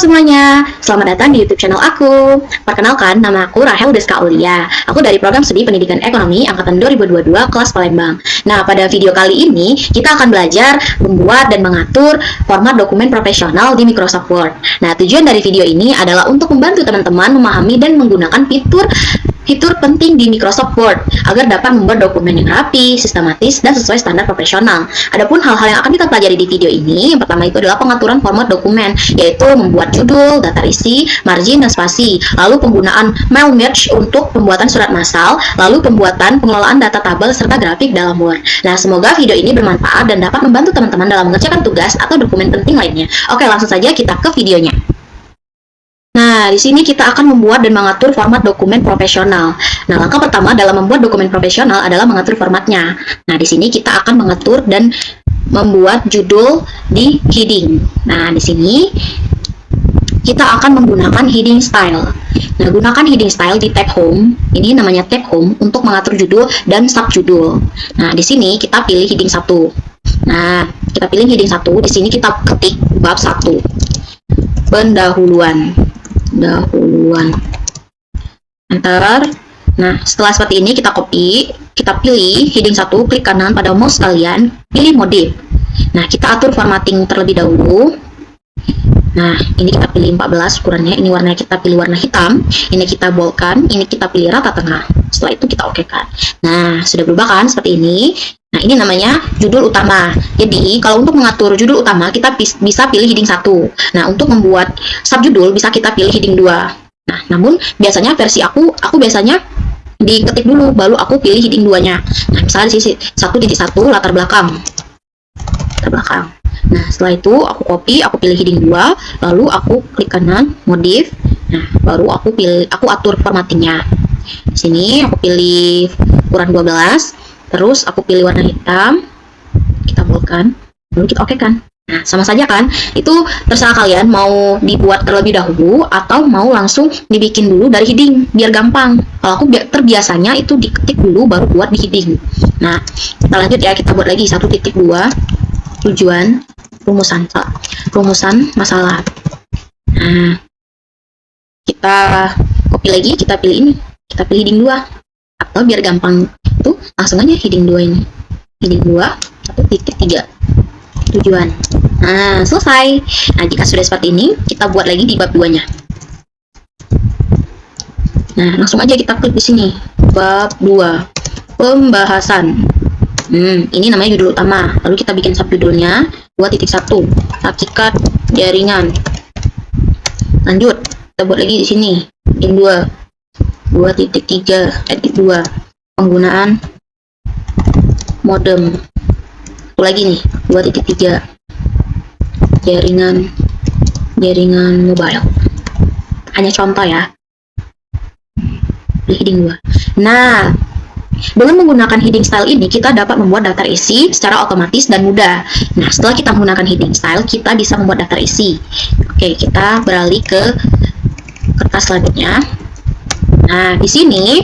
semuanya, selamat datang di YouTube channel aku. Perkenalkan, nama aku Rahel Deska Aulia. Aku dari program studi pendidikan ekonomi angkatan 2022 kelas Palembang. Nah, pada video kali ini kita akan belajar membuat dan mengatur format dokumen profesional di Microsoft Word. Nah, tujuan dari video ini adalah untuk membantu teman-teman memahami dan menggunakan fitur penting di Microsoft Word agar dapat membuat dokumen yang rapi, sistematis, dan sesuai standar profesional. Adapun hal-hal yang akan kita pelajari di video ini, yang pertama itu adalah pengaturan format dokumen, yaitu membuat judul, daftar isi, margin, dan spasi, lalu penggunaan mail merge untuk pembuatan surat massal, lalu pembuatan pengelolaan data tabel serta grafik dalam Word. Nah, semoga video ini bermanfaat dan dapat membantu teman-teman dalam mengerjakan tugas atau dokumen penting lainnya. Oke, langsung saja kita ke videonya. Nah, di sini kita akan membuat dan mengatur format dokumen profesional. Nah, langkah pertama dalam membuat dokumen profesional adalah mengatur formatnya. Nah, di sini kita akan mengatur dan membuat judul di heading. Nah, di sini kita akan menggunakan heading style. Nah, gunakan heading style di tab home. Ini namanya tab home untuk mengatur judul dan subjudul. Nah, di sini kita pilih heading 1. Nah, kita pilih heading 1. Di sini kita ketik bab 1. Pendahuluan. Enter. Nah, setelah seperti ini kita copy, kita pilih heading 1, klik kanan pada mouse kalian, pilih modif. Nah, kita atur formatting terlebih dahulu. Nah, ini kita pilih 14 ukurannya, ini warnanya kita pilih warna hitam, ini kita boldkan, ini kita pilih rata tengah. Setelah itu kita okekan. Nah, sudah berubah kan seperti ini. Nah, ini namanya judul utama. Jadi, kalau untuk mengatur judul utama, kita bisa pilih heading 1. Nah, untuk membuat subjudul, bisa kita pilih heading 2. Nah, namun biasanya versi aku biasanya diketik dulu, baru aku pilih heading 2-nya. Nah, misalnya di sini 1.1 latar belakang. Nah, setelah itu aku copy, aku pilih heading 2, lalu aku klik kanan, modif. Nah, baru aku atur formattingnya. Di sini aku pilih ukuran 12. Terus aku pilih warna hitam, kita boldkan, lalu kita okekan. Nah, sama saja kan? Itu terserah kalian mau dibuat terlebih dahulu atau mau langsung dibikin dulu dari heading, biar gampang. Kalau aku terbiasanya itu diketik dulu baru buat di heading. Nah, kita lanjut ya, kita buat lagi 1.2, tujuan, rumusan masalah. Nah, kita copy lagi, kita pilih ini, kita pilih heading 2. Atau biar gampang itu langsung aja heading 2 ini. Heading 2, 1.3. Tujuan. Nah, selesai. Nah, jika sudah seperti ini, kita buat lagi di bab 2-nya. Nah, langsung aja kita klik di sini. Bab 2. Pembahasan. Ini namanya judul utama. Lalu kita bikin subjudulnya 2.1. Hakikat jaringan. Lanjut, kita buat lagi di sini. Heading 2.3 edit 2 penggunaan modem. Satu lagi nih 2.3 jaringan mobile. Hanya contoh ya. Heading 2. Nah, dengan menggunakan heading style ini kita dapat membuat daftar isi secara otomatis dan mudah. Nah, setelah kita menggunakan heading style, kita bisa membuat daftar isi. Oke, kita beralih ke kertas selanjutnya. Nah, di sini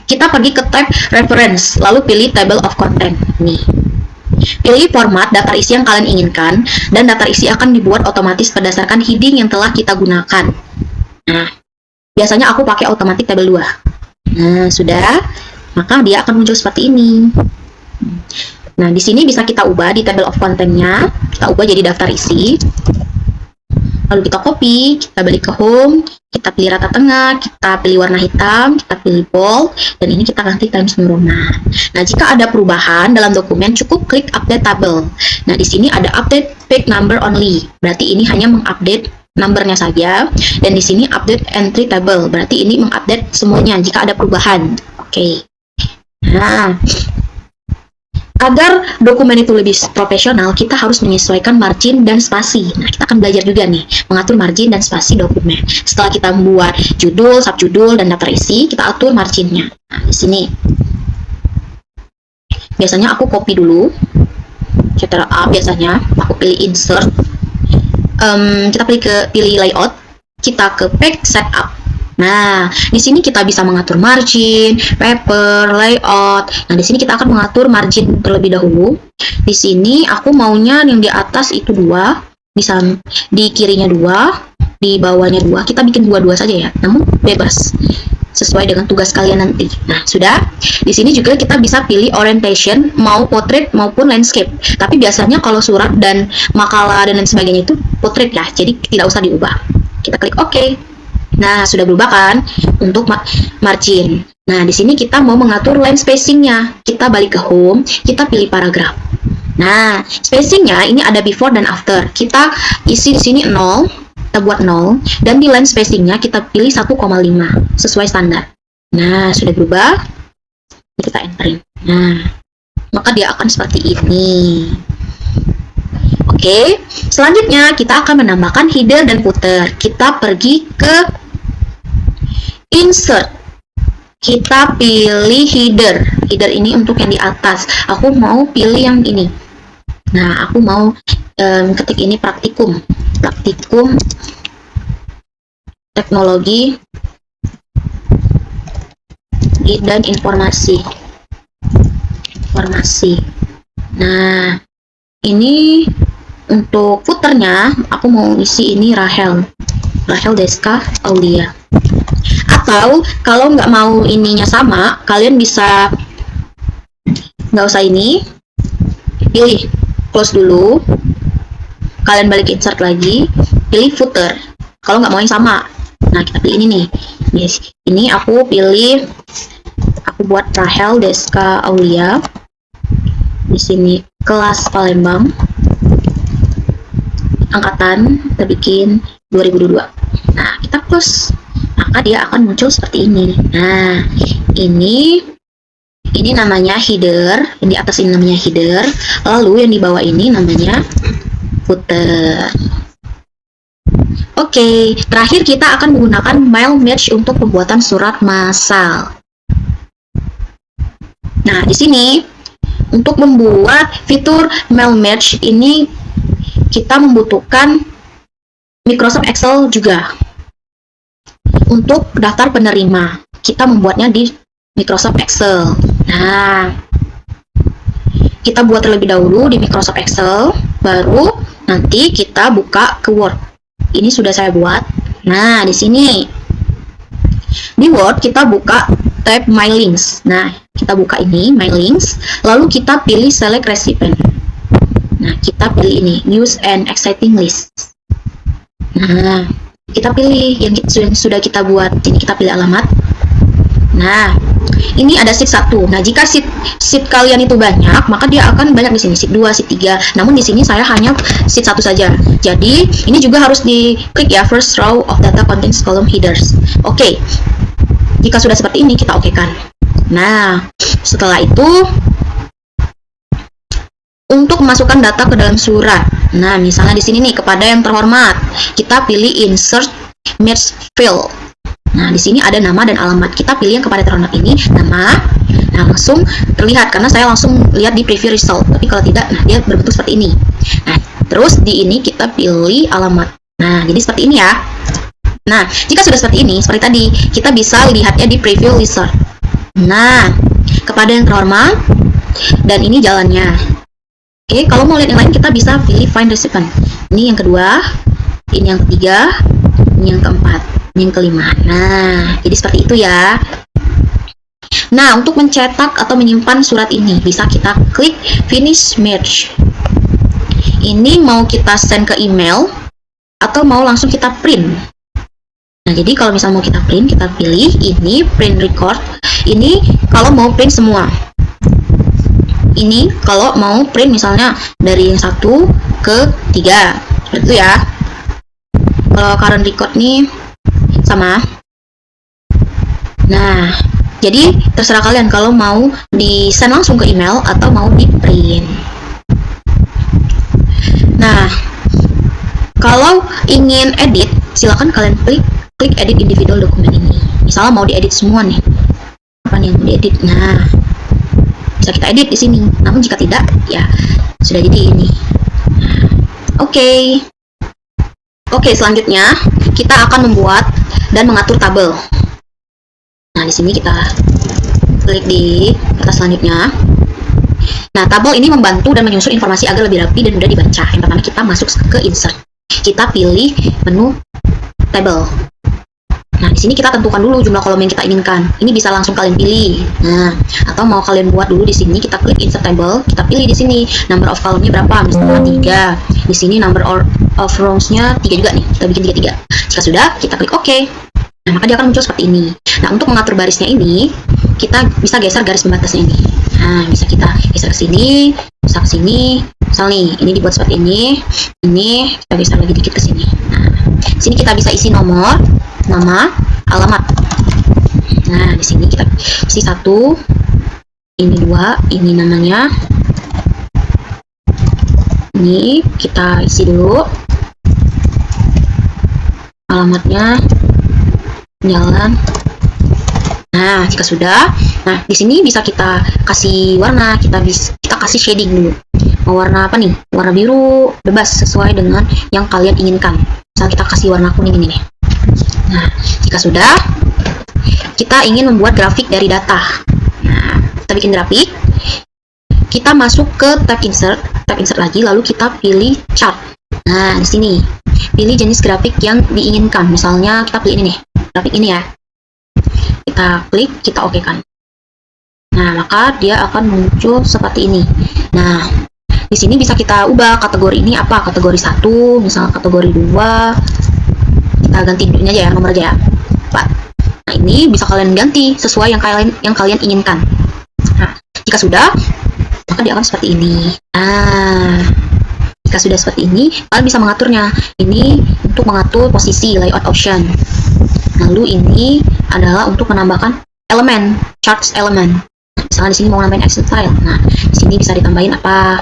kita pergi ke tab reference, lalu pilih table of content. Nih. Pilih format daftar isi yang kalian inginkan, dan daftar isi akan dibuat otomatis berdasarkan heading yang telah kita gunakan. Nah, biasanya aku pakai automatic table 2. Nah, sudah, maka dia akan muncul seperti ini. Nah, di sini bisa kita ubah di table of content-nya, kita ubah jadi daftar isi. Lalu kita copy, kita balik ke home, kita pilih rata tengah, kita pilih warna hitam, kita pilih bold, dan ini kita ganti Times New Roman. Nah, jika ada perubahan dalam dokumen, cukup klik update table. Nah, di sini ada update page number only, berarti ini hanya mengupdate numbernya saja, dan di sini update entry table, berarti ini mengupdate semuanya jika ada perubahan. Oke. Nah, agar dokumen itu lebih profesional, kita harus menyesuaikan margin dan spasi. Nah, kita akan belajar juga nih, mengatur margin dan spasi dokumen. Setelah kita membuat judul, subjudul, dan daftar isi, kita atur marginnya. Nah, di sini. Biasanya aku copy dulu. Ctrl A biasanya, aku pilih insert. Kita pilih layout, kita ke page setup. Nah, di sini kita bisa mengatur margin, paper, layout. Nah, di sini kita akan mengatur margin terlebih dahulu. Di sini aku maunya yang di atas itu 2, bisa di kirinya 2, di bawahnya 2, kita bikin 2 saja ya, namun bebas sesuai dengan tugas kalian nanti. Nah, sudah. Di sini juga kita bisa pilih orientation, mau portrait maupun landscape. Tapi biasanya kalau surat dan makalah dan lain sebagainya itu portrait ya, jadi tidak usah diubah. Kita klik OK. Nah, sudah berubah kan untuk margin. Nah, di sini kita mau mengatur line spacingnya. Kita balik ke home, kita pilih paragraf. Nah, spacingnya ini ada before dan after. Kita isi di sini 0, kita buat 0, dan di line spacingnya kita pilih 1,5 sesuai standar. Nah, sudah berubah. Kita enterin. Nah, maka dia akan seperti ini. Oke, selanjutnya kita akan menambahkan header dan footer. Kita pergi ke insert. Kita pilih header. Header ini untuk yang di atas. Aku mau pilih yang ini. Nah, aku mau ketik ini praktikum teknologi dan informasi. Nah, ini untuk footernya aku mau isi ini Rahel Deska Aulia. Atau kalau nggak mau ininya sama, kalian bisa nggak usah ini, pilih close dulu, kalian balik insert lagi, pilih footer kalau nggak mau yang sama. Nah, kita pilih ini nih. Yes. Ini aku buat Rahel Deska Aulia. Di sini kelas Palembang, angkatan kita bikin 2022. Nah, kita close, maka dia akan muncul seperti ini. Nah, ini namanya header, yang di atas ini namanya header, lalu yang di bawah ini namanya footer. Oke, terakhir kita akan menggunakan mail merge untuk pembuatan surat massal. Nah, di sini untuk membuat fitur mail merge ini kita membutuhkan Microsoft Excel juga. Untuk daftar penerima, kita membuatnya di Microsoft Excel. Nah, kita buat terlebih dahulu di Microsoft Excel, baru nanti kita buka ke Word. Ini sudah saya buat. Nah, di sini di Word kita buka tab My Links. Nah, kita buka ini My Links, lalu kita pilih Select Recipient. Nah, kita pilih ini News and Exciting List. Nah, kita pilih yang sudah kita buat. Ini kita pilih alamat. Nah, ini ada sheet 1. Nah, jika sheet kalian itu banyak, maka dia akan banyak di sini, sheet 2, sheet 3. Namun di sini saya hanya sheet 1 saja. Jadi, ini juga harus diklik ya, first row of data contains column headers. Oke. Jika sudah seperti ini, kita okekan. Nah, setelah itu untuk memasukkan data ke dalam surat. Nah, misalnya di sini nih, kepada yang terhormat, kita pilih insert merge field. Nah, di sini ada nama dan alamat. Kita pilih yang kepada terhormat ini, nama. Nah, langsung terlihat karena saya langsung lihat di preview result. Tapi kalau tidak, nah dia berbentuk seperti ini. Nah, terus di ini kita pilih alamat. Nah, jadi seperti ini ya. Nah, jika sudah seperti ini, seperti tadi, kita bisa lihatnya di preview result. Nah, kepada yang terhormat, dan ini jalannya. Oke, kalau mau lihat yang lain, kita bisa pilih find recipient. Ini yang kedua, ini yang ketiga, ini yang keempat, ini yang kelima. Nah, jadi seperti itu ya. Nah, untuk mencetak atau menyimpan surat ini, bisa kita klik finish merge. Ini mau kita send ke email, atau mau langsung kita print. Nah, jadi kalau misalnya mau kita print, kita pilih ini print record. Ini kalau mau print semua. Ini kalau mau print misalnya dari yang 1 ke 3. Seperti itu ya. Kalau current record nih sama. Nah, jadi terserah kalian kalau mau di send langsung ke email atau mau di print. Nah, kalau ingin edit, silakan kalian klik edit individual dokumen ini. Misalnya mau diedit semua nih. Apa nih yang mau diedit? Nah, bisa kita edit di sini. Namun jika tidak, ya sudah jadi ini. Oke, selanjutnya kita akan membuat dan mengatur tabel. Nah, di sini kita klik di atas selanjutnya. Nah, tabel ini membantu dan menyusun informasi agar lebih rapi dan mudah dibaca. Yang pertama kita masuk ke insert. Kita pilih menu table. Nah, di sini kita tentukan dulu jumlah kolom yang kita inginkan. Ini bisa langsung kalian pilih. Nah, atau mau kalian buat dulu di sini, kita klik insert table, kita pilih di sini number of column-nya berapa, misalnya 3. Di sini number of rows-nya 3 juga nih. Kita bikin 3. Jika sudah, kita klik OK. Nah, maka dia akan muncul seperti ini. Nah, untuk mengatur barisnya ini, kita bisa geser garis pembatasnya ini. Nah, bisa kita geser ke sini, bisa ke sini. Misal nih, ini dibuat seperti ini kita geser lagi dikit ke sini. Nah, di sini kita bisa isi nomor, nama, alamat. Nah, di sini kita isi 1, ini 2, ini namanya. Ini kita isi dulu. Alamatnya, jalan. Nah, jika sudah, nah di sini bisa kita kasih warna, kita kasih shading dulu. Mau warna apa nih? Warna biru, bebas sesuai dengan yang kalian inginkan. Misal kita kasih warna kuning ini nih. Nah, jika sudah, kita ingin membuat grafik dari data. Nah, kita bikin grafik. Kita masuk ke tab insert lagi, lalu kita pilih chart. Nah, di sini pilih jenis grafik yang diinginkan. Misalnya kita pilih ini nih, grafik ini ya. Kita klik, kita oke kan. Nah, maka dia akan muncul seperti ini. Nah, di sini bisa kita ubah kategori ini apa, kategori 1, misalnya kategori 2. Kita ganti ini aja ya, nomor aja ya, 4. Nah, ini bisa kalian ganti sesuai yang kalian inginkan. Nah, jika sudah, maka dia akan seperti ini. Nah, jika sudah seperti ini, kalian bisa mengaturnya. Ini untuk mengatur posisi layout option. Lalu ini adalah untuk menambahkan elemen, charts elemen. Misalnya di sini mau nambahin action style. Nah, di sini bisa ditambahin apa?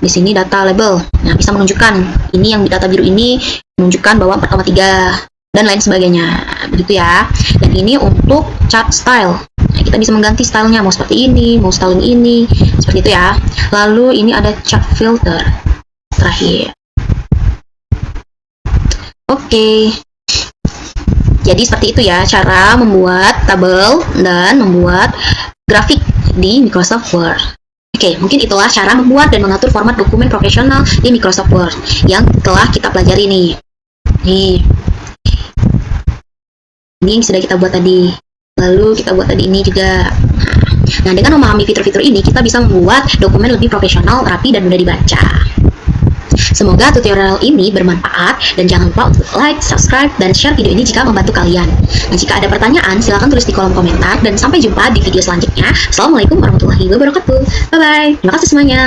Di sini data label. Nah, bisa menunjukkan ini yang data biru ini menunjukkan bahwa 4,3 dan lain sebagainya. Begitu ya. Dan ini untuk chart style. Nah, kita bisa mengganti stylenya mau seperti ini, mau styling ini, seperti itu ya. Lalu ini ada chart filter terakhir. Oke. Jadi seperti itu ya cara membuat tabel dan membuat grafik di Microsoft Word. Oke, mungkin itulah cara membuat dan mengatur format dokumen profesional di Microsoft Word yang telah kita pelajari nih. Nih. Ini yang sudah kita buat tadi. Lalu kita buat tadi ini juga. Nah, dengan memahami fitur-fitur ini, kita bisa membuat dokumen lebih profesional, rapi, dan mudah dibaca. Semoga tutorial ini bermanfaat dan jangan lupa untuk like, subscribe, dan share video ini jika membantu kalian. Nah, jika ada pertanyaan, silahkan tulis di kolom komentar dan sampai jumpa di video selanjutnya. Assalamualaikum warahmatullahi wabarakatuh. Bye-bye. Terima kasih semuanya.